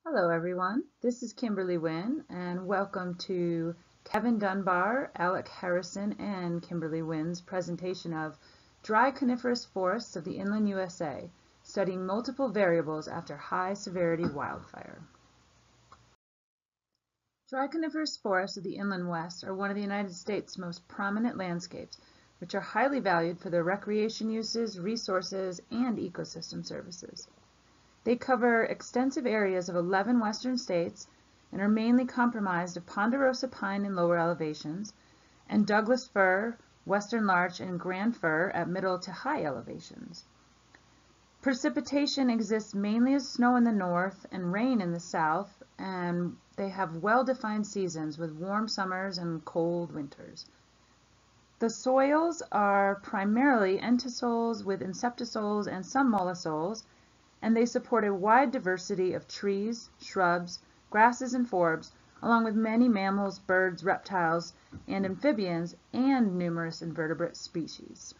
Hello everyone, this is Kimberly Wynn and welcome to Kevin Dunbar, Alec Harrison, and Kimberly Wynn's presentation of Dry Coniferous Forests of the Inland USA, studying multiple variables after high severity wildfire. Dry coniferous forests of the Inland West are one of the United States' most prominent landscapes, which are highly valued for their recreation uses, resources, and ecosystem services. They cover extensive areas of 11 western states and are mainly comprised of ponderosa pine in lower elevations and Douglas fir, western larch, and grand fir at middle to high elevations. Precipitation exists mainly as snow in the north and rain in the south, and they have well-defined seasons with warm summers and cold winters. The soils are primarily entisols with inceptisols and some mollisols, and they support a wide diversity of trees, shrubs, grasses, and forbs, along with many mammals, birds, reptiles, and amphibians, and numerous invertebrate species.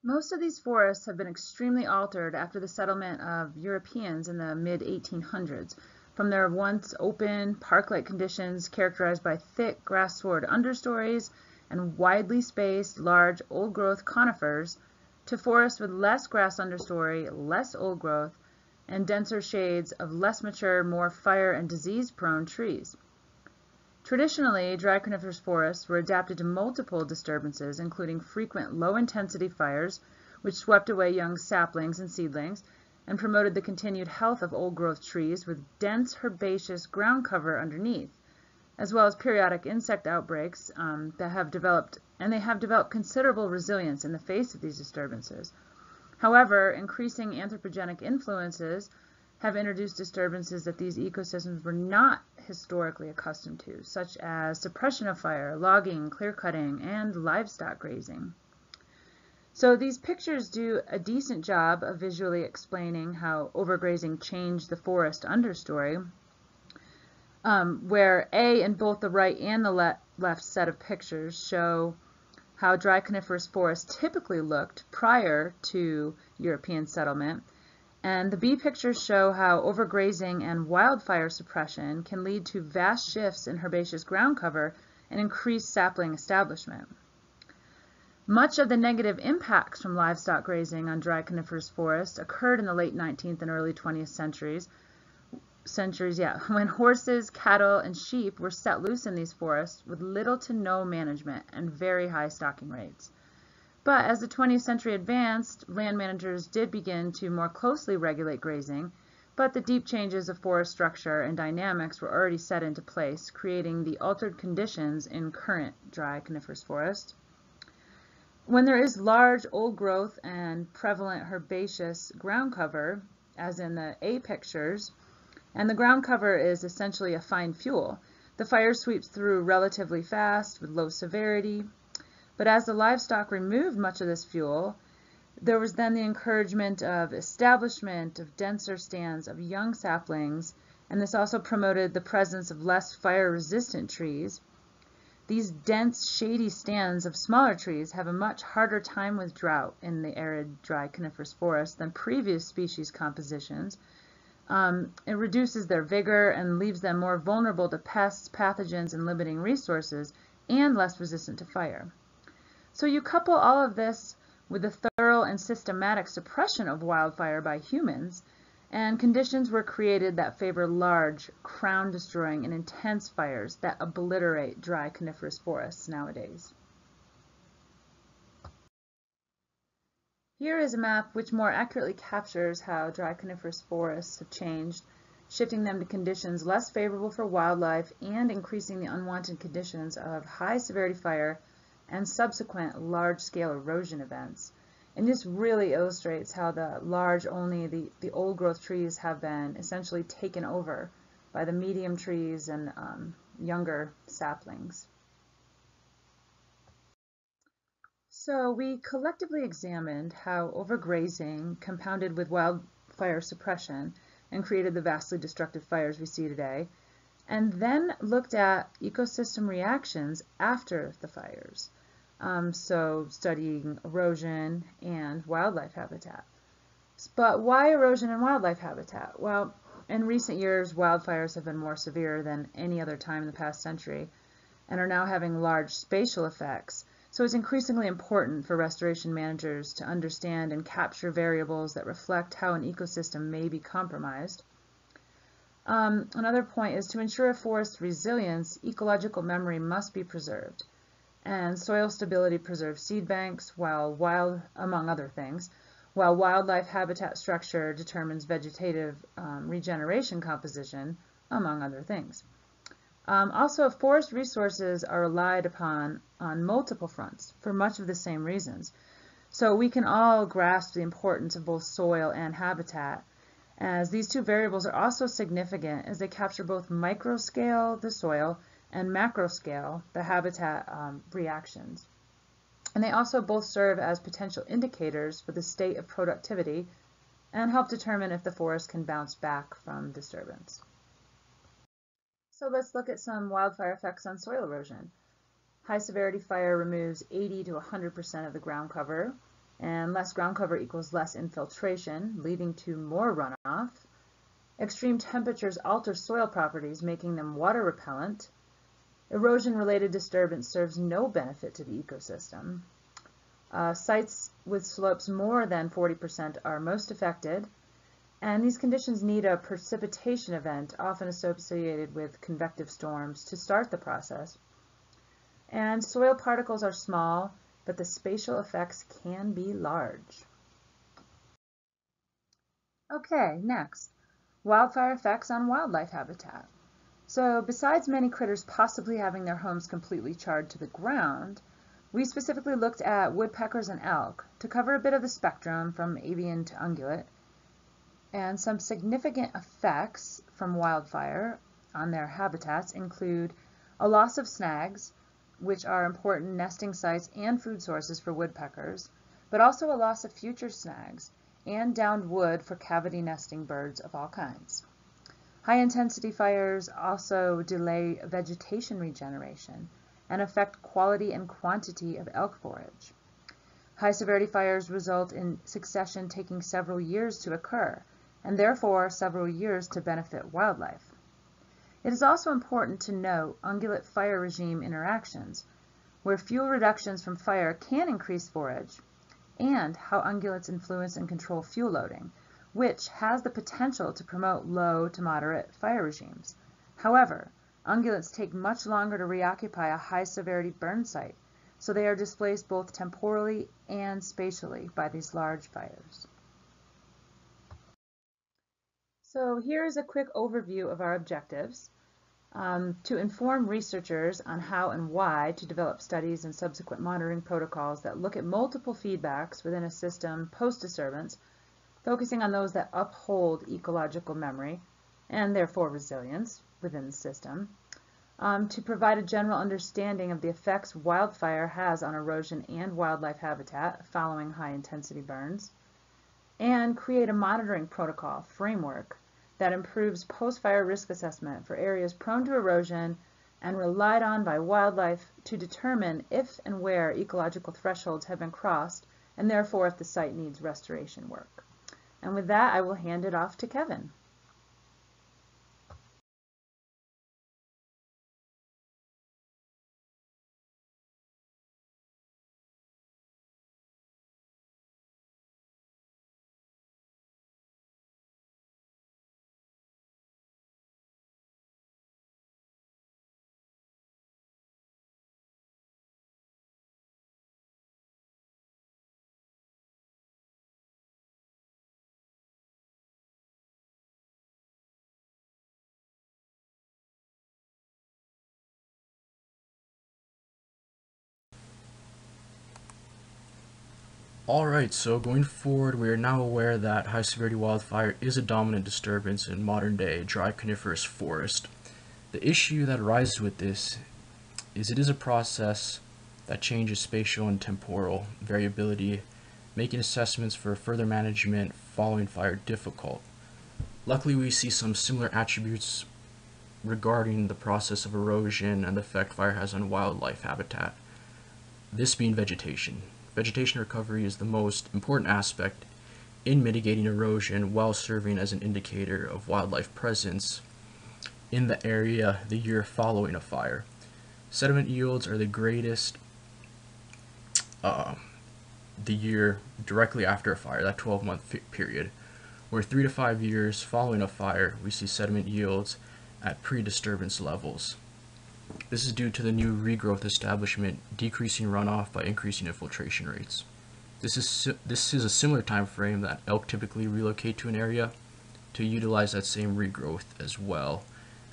Most of these forests have been extremely altered after the settlement of Europeans in the mid-1800s, from their once open, park-like conditions characterized by thick grass-sward understories and widely spaced, large, old-growth conifers, to forests with less grass understory, less old growth, and denser shades of less mature, more fire and disease-prone trees. Traditionally, dry coniferous forests were adapted to multiple disturbances, including frequent low-intensity fires, which swept away young saplings and seedlings, and promoted the continued health of old-growth trees with dense herbaceous ground cover underneath, as well as periodic insect outbreaks that have developed considerable resilience in the face of these disturbances. However, increasing anthropogenic influences have introduced disturbances that these ecosystems were not historically accustomed to, such as suppression of fire, logging, clear-cutting, and livestock grazing. So these pictures do a decent job of visually explaining how overgrazing changed the forest understory, where in both the right and the left set of pictures show how dry coniferous forests typically looked prior to European settlement, and the B pictures show how overgrazing and wildfire suppression can lead to vast shifts in herbaceous ground cover and increased sapling establishment. Much of the negative impacts from livestock grazing on dry coniferous forests occurred in the late 19th and early 20th centuries, when horses, cattle, and sheep were set loose in these forests with little to no management and very high stocking rates. But as the 20th century advanced, land managers did begin to more closely regulate grazing, but the deep changes of forest structure and dynamics were already set into place, creating the altered conditions in current dry coniferous forests. When there is large old growth and prevalent herbaceous ground cover, as in the A pictures, and the ground cover is essentially a fine fuel, the fire sweeps through relatively fast with low severity. But as the livestock removed much of this fuel, there was then the encouragement of establishment of denser stands of young saplings, and this also promoted the presence of less fire-resistant trees. These dense, shady stands of smaller trees have a much harder time with drought in the arid, dry coniferous forest than previous species compositions. It reduces their vigor and leaves them more vulnerable to pests, pathogens, and limiting resources, and less resistant to fire. So you couple all of this with the thorough and systematic suppression of wildfire by humans, and conditions were created that favor large, crown-destroying, and intense fires that obliterate dry coniferous forests nowadays. Here is a map which more accurately captures how dry coniferous forests have changed, shifting them to conditions less favorable for wildlife and increasing the unwanted conditions of high severity fire and subsequent large-scale erosion events. And this really illustrates how the old growth trees have been essentially taken over by the medium trees and younger saplings. So we collectively examined how overgrazing compounded with wildfire suppression and created the vastly destructive fires we see today, and then looked at ecosystem reactions after the fires. So studying erosion and wildlife habitat. But why erosion in wildlife habitat? Well, in recent years, wildfires have been more severe than any other time in the past century and are now having large spatial effects. So it's increasingly important for restoration managers to understand and capture variables that reflect how an ecosystem may be compromised. Another point is to ensure a forest's resilience, ecological memory must be preserved. And soil stability preserves seed banks, among other things, while wildlife habitat structure determines vegetative regeneration composition, among other things. Also, forest resources are relied upon on multiple fronts for much of the same reasons. So we can all grasp the importance of both soil and habitat, as these two variables are also significant as they capture both micro scale, the soil, and macro scale, the habitat reactions. And they also both serve as potential indicators for the state of productivity and help determine if the forest can bounce back from disturbance. So let's look at some wildfire effects on soil erosion. High severity fire removes 80 to 100% of the ground cover, and less ground cover equals less infiltration, leading to more runoff. Extreme temperatures alter soil properties, making them water repellent. Erosion-related disturbance serves no benefit to the ecosystem. Sites with slopes more than 40% are most affected, and these conditions need a precipitation event, often associated with convective storms, to start the process. And soil particles are small, but the spatial effects can be large. Okay, next, wildfire effects on wildlife habitat. So besides many critters possibly having their homes completely charred to the ground, we specifically looked at woodpeckers and elk to cover a bit of the spectrum from avian to ungulate. And some significant effects from wildfire on their habitats include a loss of snags, which are important nesting sites and food sources for woodpeckers, but also a loss of future snags and downed wood for cavity nesting birds of all kinds. High-intensity fires also delay vegetation regeneration and affect quality and quantity of elk forage. High-severity fires result in succession taking several years to occur, and therefore several years to benefit wildlife. It is also important to note ungulate fire regime interactions, where fuel reductions from fire can increase forage, and how ungulates influence and control fuel loading, which has the potential to promote low to moderate fire regimes. However, ungulates take much longer to reoccupy a high-severity burn site, so they are displaced both temporally and spatially by these large fires. So here's a quick overview of our objectives. To inform researchers on how and why to develop studies and subsequent monitoring protocols that look at multiple feedbacks within a system post-disturbance, focusing on those that uphold ecological memory and therefore resilience within the system. To provide a general understanding of the effects wildfire has on erosion and wildlife habitat following high-intensity burns, and create a monitoring protocol framework that improves post-fire risk assessment for areas prone to erosion and relied on by wildlife to determine if and where ecological thresholds have been crossed, and therefore if the site needs restoration work. And with that, I will hand it off to Kevin. Alright, so going forward, we are now aware that high severity wildfire is a dominant disturbance in modern day dry coniferous forest. The issue that arises with this is it is a process that changes spatial and temporal variability, making assessments for further management following fire difficult. Luckily, we see some similar attributes regarding the process of erosion and the effect fire has on wildlife habitat, this being vegetation. Vegetation recovery is the most important aspect in mitigating erosion while serving as an indicator of wildlife presence in the area the year following a fire. Sediment yields are the greatest the year directly after a fire, that 12-month period, where 3 to 5 years following a fire, we see sediment yields at pre-disturbance levels. This is due to the new regrowth establishment decreasing runoff by increasing infiltration rates. This is a similar time frame that elk typically relocate to an area to utilize that same regrowth, as well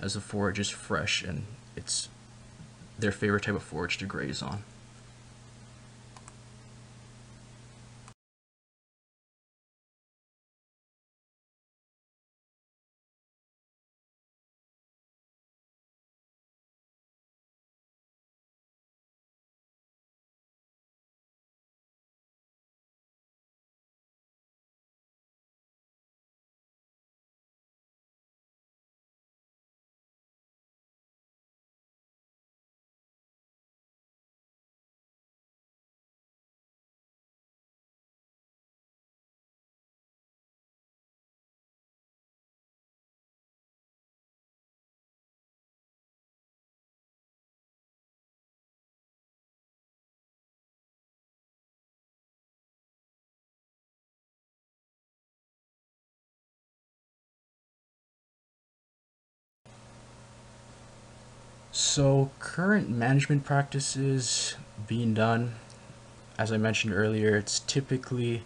as the forage is fresh and it's their favorite type of forage to graze on. So current management practices being done, as I mentioned earlier, it's typically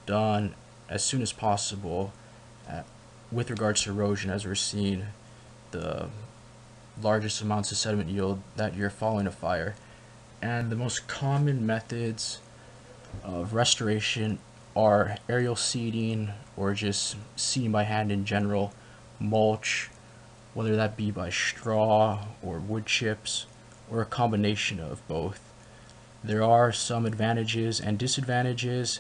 done as soon as possible with regards to erosion, as we're seeing the largest amounts of sediment yield that year following a fire. And the most common methods of restoration are aerial seeding or just seeding by hand in general, mulch, whether that be by straw or wood chips or a combination of both. There are some advantages and disadvantages.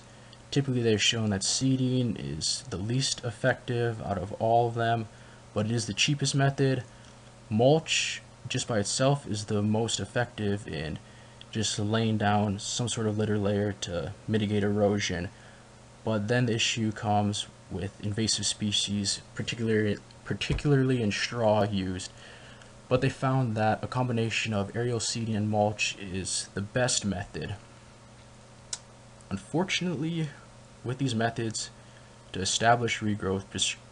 Typically they've shown that seeding is the least effective out of all of them, but it is the cheapest method. Mulch just by itself is the most effective in just laying down some sort of litter layer to mitigate erosion. But then the issue comes with invasive species, particularly in straw used. But they found that a combination of aerial seeding and mulch is the best method. Unfortunately, with these methods, to establish regrowth,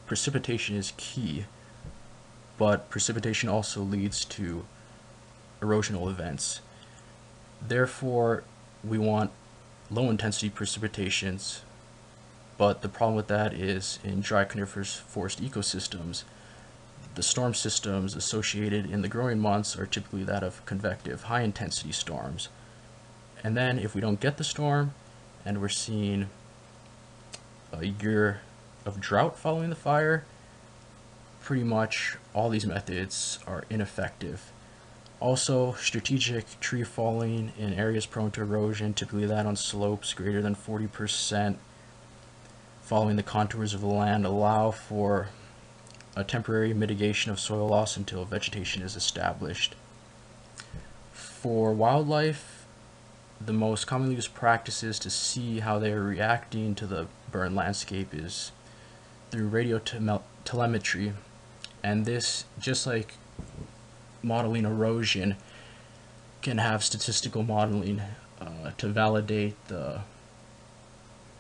precipitation is key, but precipitation also leads to erosional events. Therefore, we want low intensity precipitations, but the problem with that is in dry coniferous forest ecosystems, the storm systems associated in the growing months are typically that of convective, high intensity storms. And then if we don't get the storm and we're seeing a year of drought following the fire, pretty much all these methods are ineffective. Also, strategic tree falling in areas prone to erosion, typically that on slopes greater than 40% following the contours of the land, allow for a temporary mitigation of soil loss until vegetation is established. For wildlife, the most commonly used practices to see how they are reacting to the burn landscape is through radio telemetry, and this, just like modeling erosion, can have statistical modeling to validate the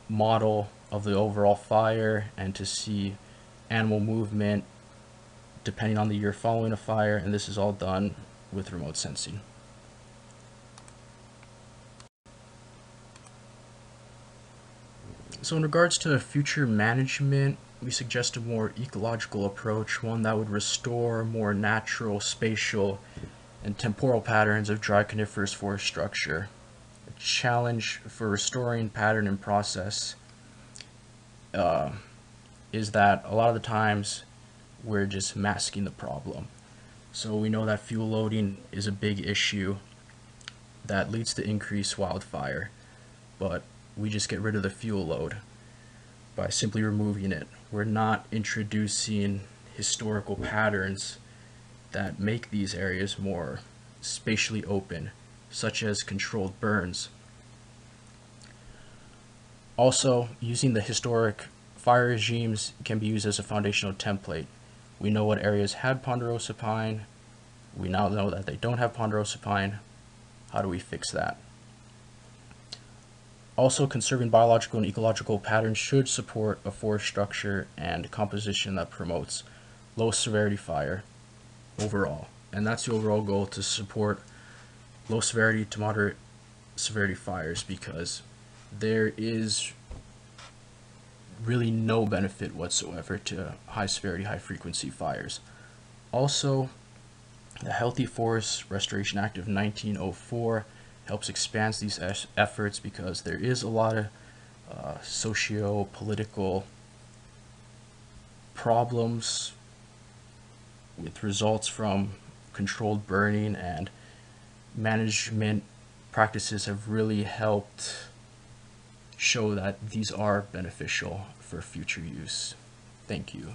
model of the overall fire and to see animal movement depending on the year following a fire, and this is all done with remote sensing. So in regards to future management, we suggest a more ecological approach, one that would restore more natural, spatial, and temporal patterns of dry coniferous forest structure. A challenge for restoring pattern and process is that a lot of the times we're just masking the problem. So we know that fuel loading is a big issue that leads to increased wildfire, but we just get rid of the fuel load by simply removing it. We're not introducing historical patterns that make these areas more spatially open, such as controlled burns. Also, using the historic fire regimes can be used as a foundational template. We know what areas had ponderosa pine. We now know that they don't have ponderosa pine. How do we fix that? Also, conserving biological and ecological patterns should support a forest structure and composition that promotes low severity fire overall. And that's the overall goal, to support low severity to moderate severity fires, because there is really no benefit whatsoever to high severity, high frequency fires. Also, the Healthy Forest Restoration Act of 1904 helps expand these efforts, because there is a lot of socio-political problems with results from controlled burning, and management practices have really helped show that these are beneficial for future use. Thank you.